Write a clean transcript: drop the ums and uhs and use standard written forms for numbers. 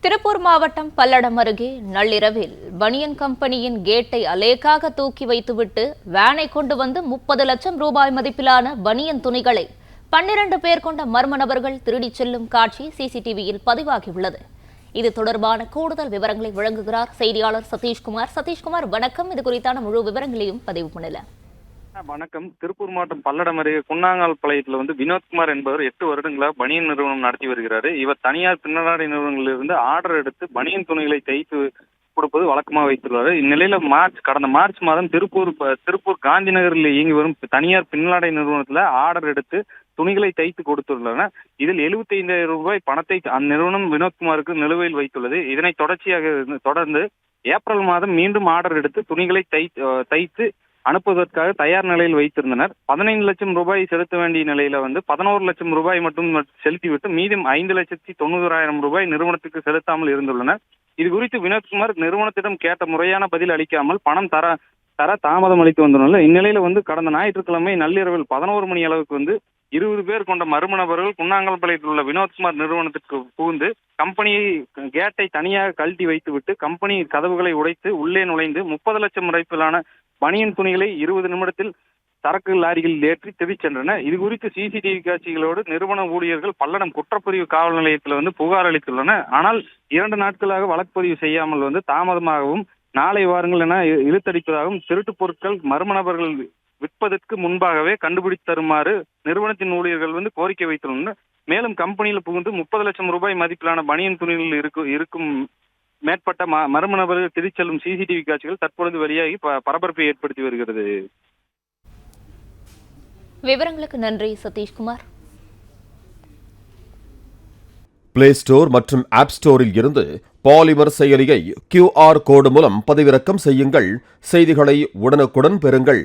திருப்பூர் மாவட்டம் பல்லடம் அருகே நள்ளிரவில் பனியன் கம்பெனியின் கேட்டை அலேக்காக தூக்கி வைத்துவிட்டு வேனை கொண்டு வந்து 30 லட்சம் ரூபாய் மதிப்பிலான பனியன் துணிகளை 12 பேர் கொண்ட மர்ம நபர்கள் திருடிச் செல்லும் காட்சி சிசிடிவியில் பதிவாகியுள்ளது. இது தொடர்பான கூடுதல் விவரங்களை வழங்குகிறார் செய்தியாளர் சதீஷ்குமார். சதீஷ்குமார், வணக்கம். இது குறித்தான முழு விவரங்களையும் பதிவு பண்ணல. வணக்கம். திருப்பூர் மாவட்டம் பல்லடம் அருகே குன்னாங்கால் பாளையத்தில் வினோத்குமார் என்பவர் 8 வருடங்களாக பனியன் நிறுவனம் நடத்தி வருகிறார். இவர் தனியார் பின்னலாடை நிறுவனங்களிலிருந்து ஆர்டர் எடுத்து பனியன் துணிகளை தைத்து கொடுப்பது வழக்கமாக வைத்துள்ளார். இந்நிலையில கடந்த மார்ச் மாதம் திருப்பூர் காந்தி நகரில் இயங்கி வரும் தனியார் பின்னலாடை நிறுவனத்தில் ஆர்டர் எடுத்து துணிகளை தைத்து கொடுத்துள்ளனர். இதில் 75,000 ரூபாய் பணத்தை அந்நிறுவனம் வினோத்குமாருக்கு நிலுவையில் வைத்துள்ளது. இதனை தொடர்ந்து ஏப்ரல் மாதம் மீண்டும் ஆர்டர் எடுத்து துணிகளை தைத்து அனுப்புவதற்காக தயார் நிலையில் வைத்திருந்தனர். 15 லட்சம் ரூபாய் செலுத்த வேண்டிய நிலையில 11 லட்சம் ரூபாய் மட்டும் செலுத்திவிட்டு மீதும் 5,90,000 ரூபாய் நிறுவனத்துக்கு செலுத்தாமல் இருந்துள்ளனர். இது குறித்து வினோத்குமார் நிறுவனத்திடம் கேட்ட முறையான பதில் அளிக்காமல் பணம் தர தாமதம் அளித்து வந்துள்ளனர். இந்நிலையில கடந்த ஞாயிற்றுக்கிழமை நள்ளிரவில் 11 மணி அளவுக்கு 20 பேர் கொண்ட மர்ம நபர்கள் குன்னாங்கல்பாளையத்தில் உள்ள வினோத்குமார் நிறுவனத்திற்கு புகுந்து கம்பெனியை கேட்டை தனியாக கழட்டி வைத்துவிட்டு கம்பெனி கதவுகளை உடைத்து உள்ளே நுழைந்து 30 லட்சம் மதிப்பிலான பனியன் துணிகளை 20 நிமிடத்தில் சரக்கு லாரிகளில் ஏற்றி திருடிச் சென்றனர். இது குறித்து சிசிடிவி காட்சிகளோடு நிறுவன ஊழியர்கள் பல்லடம் குற்றப்பிரிவு காவல் நிலையத்தில் புகார் அளித்துள்ளனர். ஆனால் 2 நாட்களாக வழக்கு பதிவு செய்யாமல் தாமதமாகவும் நாளை வாருங்கள் என இழுத்தடிப்பதாகவும் திருட்டு பொருட்கள் மர்ம நபர்கள் விற்பதற்கு முன்பாகவே கண்டுபிடித்து தருமாறு நிறுவனத்தின் ஊழியர்கள் கோரிக்கை வைத்துள்ளனர். மேலும் கம்பெனியில் புகுந்து 30 லட்சம் ரூபாய் மதிப்பிலான பனியன் துணிகள் இருக்கும் மேற்பட்ட மர்ம நபர்கள் திருடிச் செல்லும் சிசிடிவி காட்சிகள் தற்பொழுது வெளியாகி பரபரப்பை ஏற்படுத்தி வருகிறது. விவரங்களுக்கு நன்றி சதீஷ்குமார். பிளே ஸ்டோர் மற்றும் ஆப் ஸ்டோரில் இருந்து பாலிமர் செயலியை QR கோடு மூலம் பதிவிறக்கம் செய்யுங்கள். செய்திகளை உடனுக்குடன் பெறுங்கள்.